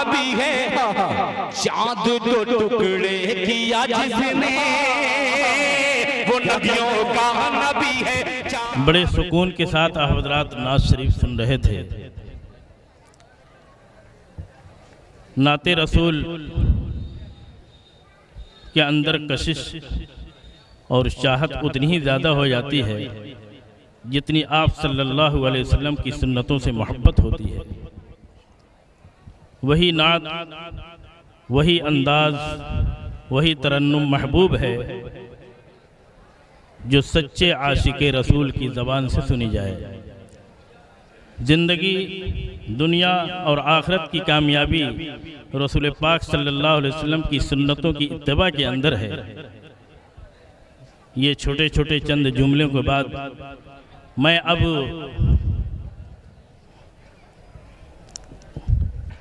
नबी है, चांद तो टुकड़े किया जिसने, वो नबियों का नबी है। बड़े सुकून के साथ आप हज़रात नात शरीफ सुन रहे थे। नाते रसूल के अंदर कशिश और चाहत उतनी ही ज़्यादा हो जाती है जितनी आप सल्लल्लाहु अलैहि वसल्लम की सुन्नतों से मोहब्बत होती है। वही नात, वही अंदाज, वही तरन्नुम महबूब है जो सच्चे आशिक़े रसूल की ज़बान से सुनी जाए। ज़िंदगी, दुनिया और आखिरत की कामयाबी रसूल पाक सल्लल्लाहु अलैहि वसल्लम की सुन्नतों की इत्तिबा के अंदर है। ये छोटे छोटे चंद जुमलों के बाद मैं अब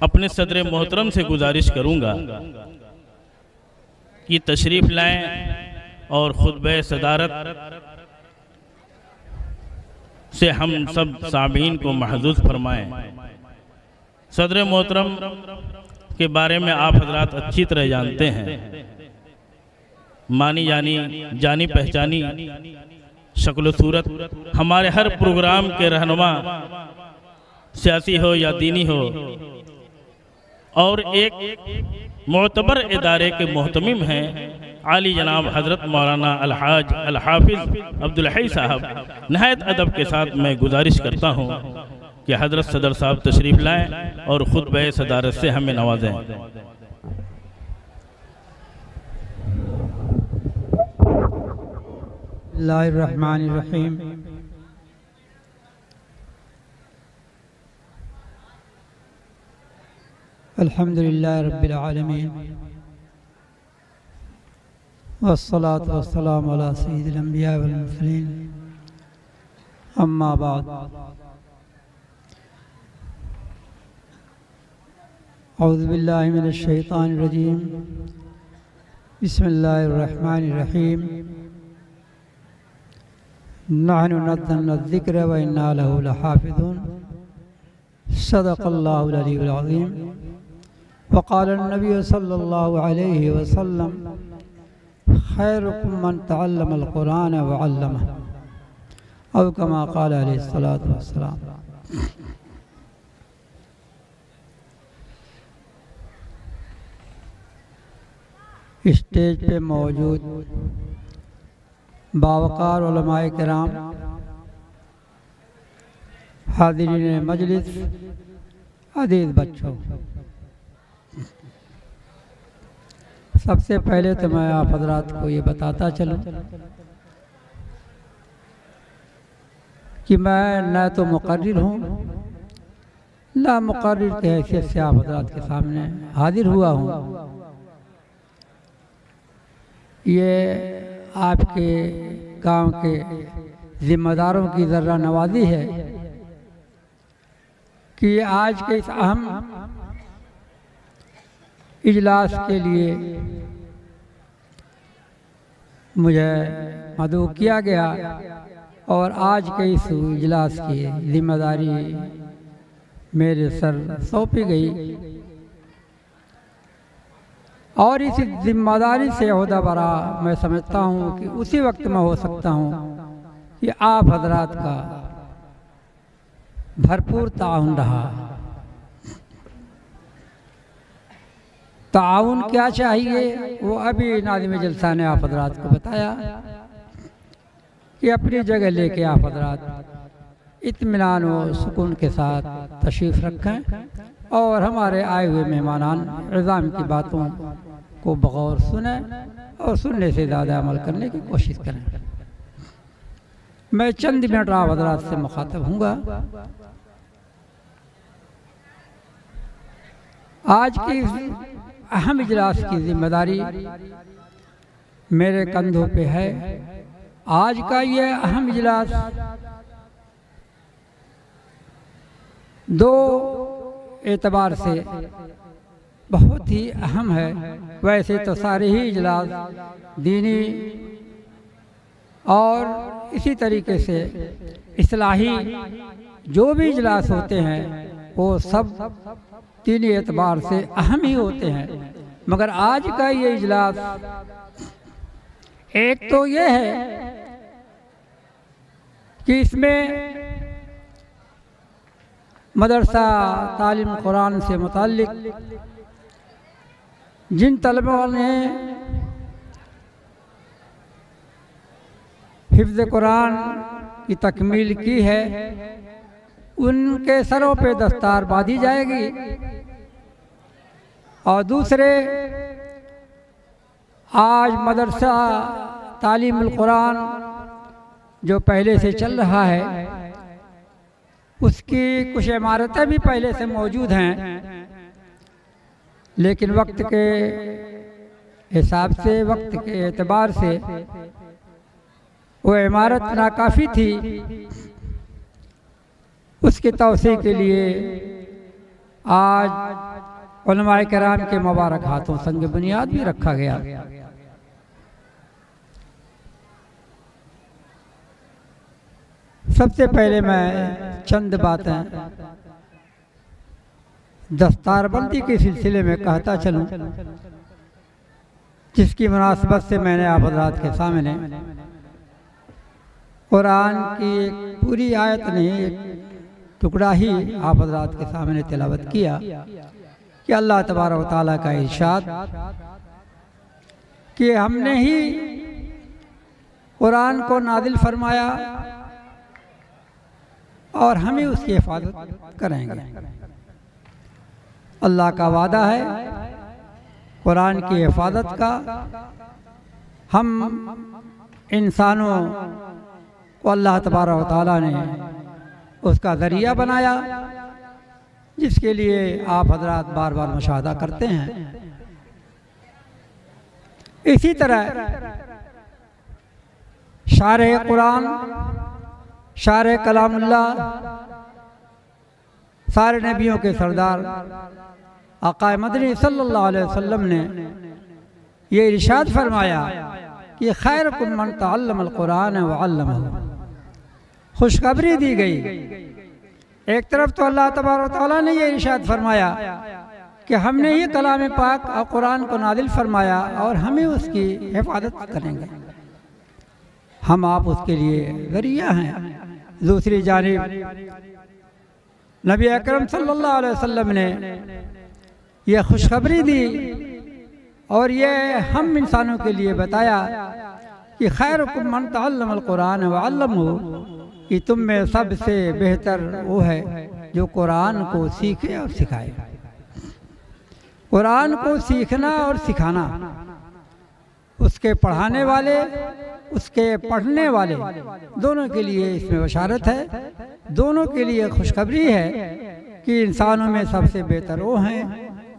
अपने सदर मोहतरम से गुजारिश करूंगा कि तशरीफ़ लाएं और खुतबे सदारत से हम सब सामीन को महजूज फरमाएं। सदर मोहतरम के बारे में आप हजरात अच्छी तरह जानते हैं। मानी जानी पहचानी शक्ल सूरत, हमारे हर प्रोग्राम के रहनुमा, सियासी हो या दीनी हो, और एक मोतबर इदारे के मोहतमिम हैं आली जनाब हज़रत मौलाना अलहाज अल-हाफिज़ अब्दुल हई साहब। नहायत अदब के साथ मैं गुजारिश करता हूँ कि हज़रत सदर साहब तशरीफ़ लाएँ और खुतबे सदारत से हमें नवाजें। बिस्मिल्लाहिर्रहमानिर्रहीम। अल्हम्दुलिल्लाहि रब्बिल आलमीन, वस्सलातु वस्सलामु अला सय्यिदिल अंबिया वल मुरसलीन, अम्मा बाद। औज़ु बिल्लाहि मिनश शैतानिर रजीम, बिस्मिल्लाहिर रहमानिर रहीम। नहनु नज़्ज़लना ज़िक्र व इन्ना लहु लहाफ़िज़ून। सदक़ल्लाहुल अलीयुल अज़ीम। वक़ाल नबी सल्लल्लाहु अलैहि वसल्लम खैरुकुम मन तअल्लमल कुरान व अल्लमह, औ कमा क़ाल अलैहिस्सलातु वस्सलाम। स्टेज पे मौजूद बावकार उलमाए किराम, हाज़िरीन मजलिस, अज़ीज़ बच्चों, सबसे पहले तो मैं आप हज़रात को ये बताता चलूँ कि मैं न तो मुक़र्रिर हूँ, ना मुक़र्रिर की हैसियत से आप हज़रात के सामने हाजिर हुआ हूँ। ये आपके गांव के ज़िम्मेदारों की ज़र्रा नवाज़ी है कि आज के इस अहम इजलास के लिए मुझे मदऊ किया गया और आज के इस इजलास की ज़िम्मेदारी मेरे सर सौंपी गई और इस जिम्मेदारी से ओहदा बरा मैं समझता हूँ कि उसी वक्त में हो सकता हूँ कि आप हजरात का भरपूर ताउन रहा। ताउन क्या चाहिए वो अभी नाज़िम जलसा ने आप हजरात को बताया कि अपनी जगह लेके आप हजरात इत्मीनान व सुकून के साथ तशरीफ़ रखें और हमारे आए हुए मेहमानान इज़ाम की बातों को बगौर सुने और सुनने से ज़्यादा अमल करने की कोशिश करें। मैं चंद मिनट आप हज़रात से मुखातब हूँगा। आज की अहम इजलास की जिम्मेदारी मेरे कंधों पे है। आज का ये अहम इजलास दो एतबार से बहुत ही अहम है। वैसे तो सारे ही इजलास दीनी और इसी तरीके से इस्लाही जो भी इजलास होते हैं वो सब तीन एतबार से अहम ही होते हैं। मगर आज का ये इजलास एक तो ये है कि इसमें मदरसा तालीम कुरान से मुताल्लिक जिन तलबों ने हिफ्ज़ कुरान की तकमील की है उनके सरों पे दस्तार बांधी जाएगी। और दूसरे, आज मदरसा तालीमुल कुरान जो पहले से चल रहा है उसकी कुछ इमारतें भी पहले से मौजूद हैं, लेकिन वक्त के हिसाब से, वक्त के एतबार से वो इमारत नाकाफ़ी थी। उसकी तौसीक़ के लिए आज उलमाए किराम के मुबारक हाथों संग बुनियाद भी रखा गया। सबसे पहले मैं चंद बातें दस्तारबंदी के सिलसिले में कहता चलूं, जिसकी मुनासबत से मैंने आप हज़रात के सामने कुरान की एक पूरी आयत नहीं, एक टुकड़ा ही आप हज़रात के सामने तिलावत किया कि अल्लाह तबारक व तआला का इरशाद कि हमने ही कुरान को नादिल फरमाया और हम ही उसकी हिफाजत करेंगे। अल्लाह का वादा है कुरान की हिफाजत का। हम इंसानों को अल्लाह तबारक व तआला ने उसका ज़रिया बनाया, जिसके लिए आप हज़रात बार बार मुशाहदा करते हैं। इसी तरह शारे कुरान, शारे कलामुल्लाह, सारे नबियों के सरदार आक़ा मदनी सल्लल्लाहु अलैहि वसल्लम ने ये इरशाद फरमाया कि खैरुकुम मन तअल्लमल कुरान व अल्लमहु। खुशखबरी दी गई। एक तरफ तो अल्लाह तबारक व तआला ने ये इरशाद फरमाया कि हमने ये कलाम पाक और कुरान को नादिल फरमाया और हमें उसकी हिफाजत करेंगे, हम आप उसके लिए ज़रिया हैं। दूसरी जानिब नबी अकरम सल्लल्लाहु अलैहि वसल्लम ने यह खुशखबरी दी और ये हम इंसानों के लिए बताया कि खैरुकुम मन तअल्लमल कुरान व अल्लमहु, कि तुम में सबसे बेहतर वो है जो कुरान को सीखे और सिखाए। कुरान को सीखना और सिखाना, उसके पढ़ाने वाले, उसके पढ़ने वाले, दोनों के लिए इसमें बशारत है, दोनों के लिए खुशखबरी है कि इंसानों में सबसे बेहतर वो हैं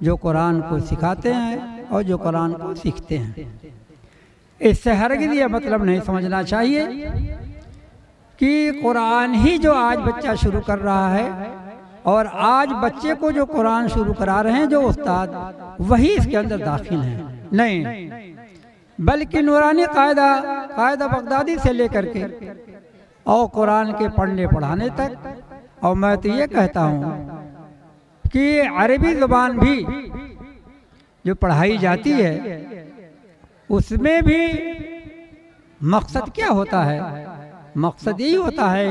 जो कुरान को सिखाते हैं और जो कुरान को सीखते हैं। इससे हरगिज़ ये मतलब नहीं समझना चाहिए कि कुरान ही जो आज बच्चा शुरू कर रहा है और आज बच्चे को जो कुरान शुरू करा रहे हैं जो उस्ताद, वही इसके अंदर दाखिल हैं। नहीं, बल्कि नूरानी कायदा बगदादी से लेकर के और कुरान के पढ़ने पढ़ाने तक। और मैं तो ये कहता हूँ कि अरबी ज़ुबान भी जो पढ़ाई जाती है उसमें भी मकसद क्या होता है? मकसद यही होता है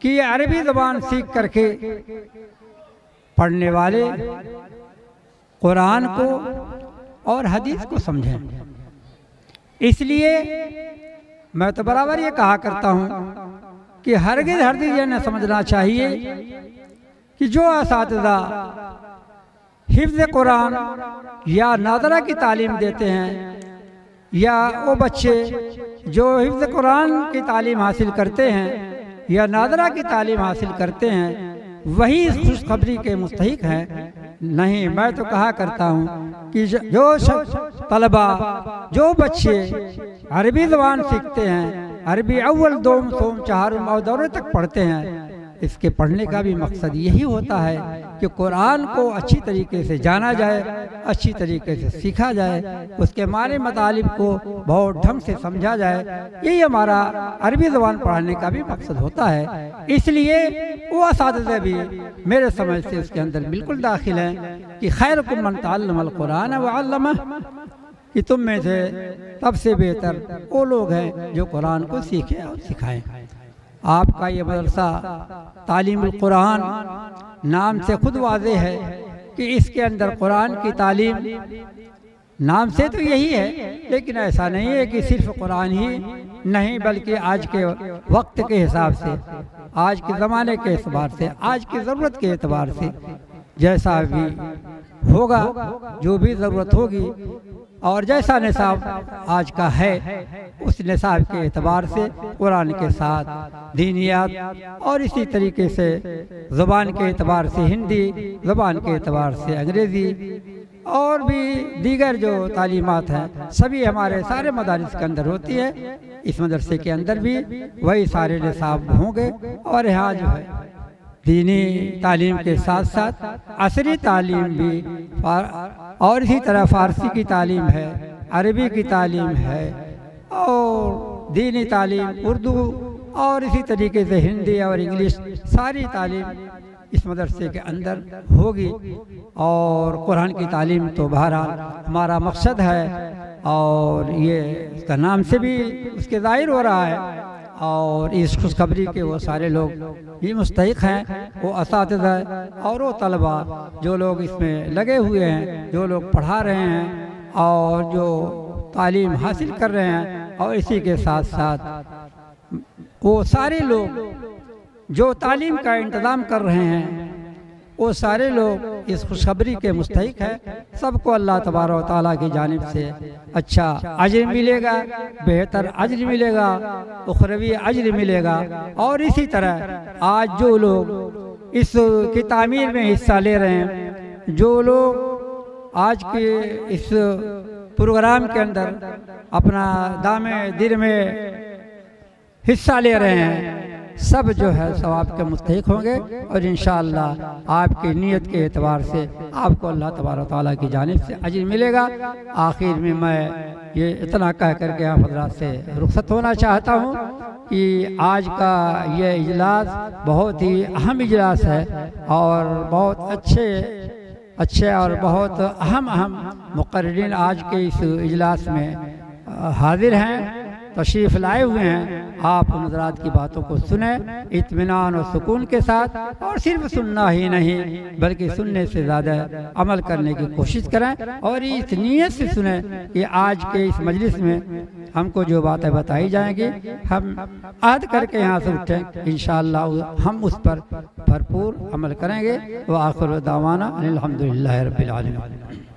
कि अरबी ज़ुबान सीख करके पढ़ने वाले कुरान को और हदीस को समझें। इसलिए मैं तो बराबर ये कहा करता हूँ कि हरगिज़ ये न समझना चाहिए कि जो असातिज़ा हिफ्ज़ कुरान या नाज़रा की तालीम देते हैं या वो बच्चे जो हिफ्ज़ कुरान की तालीम हासिल करते हैं या नाज़रा की तालीम हासिल करते हैं वही इस खुशखबरी के मुस्तहिक हैं। नहीं, मैं तो कहा करता हूँ कि जो तलबा, जो बच्चे अरबी ज़बान सीखते हैं, अरबी अव्वल, दोम, सोम, चहारुम और दौरे तक पढ़ते हैं, इसके पढ़ने का भी मकसद यही होता है कि कुरान को अच्छी तरीके से जाना जाए, अच्छी तरीके से सीखा जाए, उसके माने मतालिब को बहुत ढंग से समझा जाए। यही हमारा अरबी ज़बान पढ़ाने का भी मकसद होता है। इसलिए वो असातिज़ा भी मेरे समझ से उसके अंदर बिल्कुल दाखिल हैं कि खैरुकुम मन तअल्लमल कुरान व अल्लमह, कि तुम में से सबसे बेहतर वो लोग हैं जो कुरान को सीखें और सिखाएं। आपका ये मदरसा तालीमुल कुरान नाम से खुद वाज़ेह है कि इसके अंदर कुरान की तालीम, नाम से तो यही है, लेकिन ऐसा नहीं है कि सिर्फ कुरान ही नहीं, बल्कि आज के वक्त के हिसाब से, आज के ज़माने के एतबार से, आज की ज़रूरत के एतबार से जैसा भी होगा, जो भी ज़रूरत होगी और जैसा निसाब आज का है, उस निसाब के एतबार से कुरान के साथ दीनियात और इसी तरीके से ज़बान के एतबार से हिंदी, ज़बान के एतबार से अंग्रेज़ी और भी दीगर जो तालीमात हैं, सभी हमारे सारे मदारिस के अंदर होती है। इस मदरसे के अंदर भी वही सारे निसाब होंगे और यहाँ जो है दीनी तालीम के साथ साथ असरी तालीम भी और इसी तरह फ़ारसी की तालीम है, अरबी की तालीम है और दीनी तालीम उर्दू और इसी तरीके से हिंदी और इंग्लिश, सारी तालीम इस मदरसे के अंदर होगी। और कुरान की तालीम तो बहरहाल हमारा मकसद है और ये इसका नाम से भी उसके ज़ाहिर हो रहा है। और इस खुशखबरी के वो सारे लोग भी मुस्तहिक हैं, वो असातिज़ा और वो तलबा जो लोग इसमें लगे हुए हैं, जो लोग पढ़ा रहे हैं और जो तालीम हासिल कर रहे हैं, और इसी के साथ साथ वो सारे लोग जो तालीम का इंतज़ाम कर रहे हैं, वो सारे लोग इस खुशखबरी के मुस्तहिक हैं। सबको अल्लाह तबारक व तआला की जानिब से अच्छा अजर मिलेगा, बेहतर अजर मिलेगा, उखरवी अजर मिलेगा। और इसी तरह आज जो लोग इस की तामीर में हिस्सा ले रहे हैं, जो लोग आज के इस प्रोग्राम के अंदर अपना दामे दिल में हिस्सा ले रहे हैं, सब जो है सवाब के मुस्तहिक होंगे और इंशाअल्लाह आपकी नीयत के एतबार से आपको अल्लाह तबारक तआला की जानिब से अजर मिलेगा। आखिर में मैं ये इतना कह करके आप हज़रात से रुखसत होना चाहता हूँ कि आज का ये इजलास बहुत ही अहम इजलास है और बहुत अच्छे और बहुत अहम मुक़र्रिरीन आज के इस इजलास में हाजिर हैं, तशरीफ़ लाए हुए हैं। आप हज़रात की बातों को सुने इत्मीनान और सुकून के साथ, और सिर्फ सुनना ही नहीं बल्कि सुनने से ज़्यादा अमल करने की कोशिश करें और इस नीयत से सुने कि आज के इस मजलिस में हमको जो बातें बताई जाएंगी हम अहद करके यहाँ से उठें, इंशाअल्लाह हम उस पर भरपूर अमल करेंगे। व आखिर दावाना अनिल हम्दुलिल्लाहि रब्बिल आलमीन।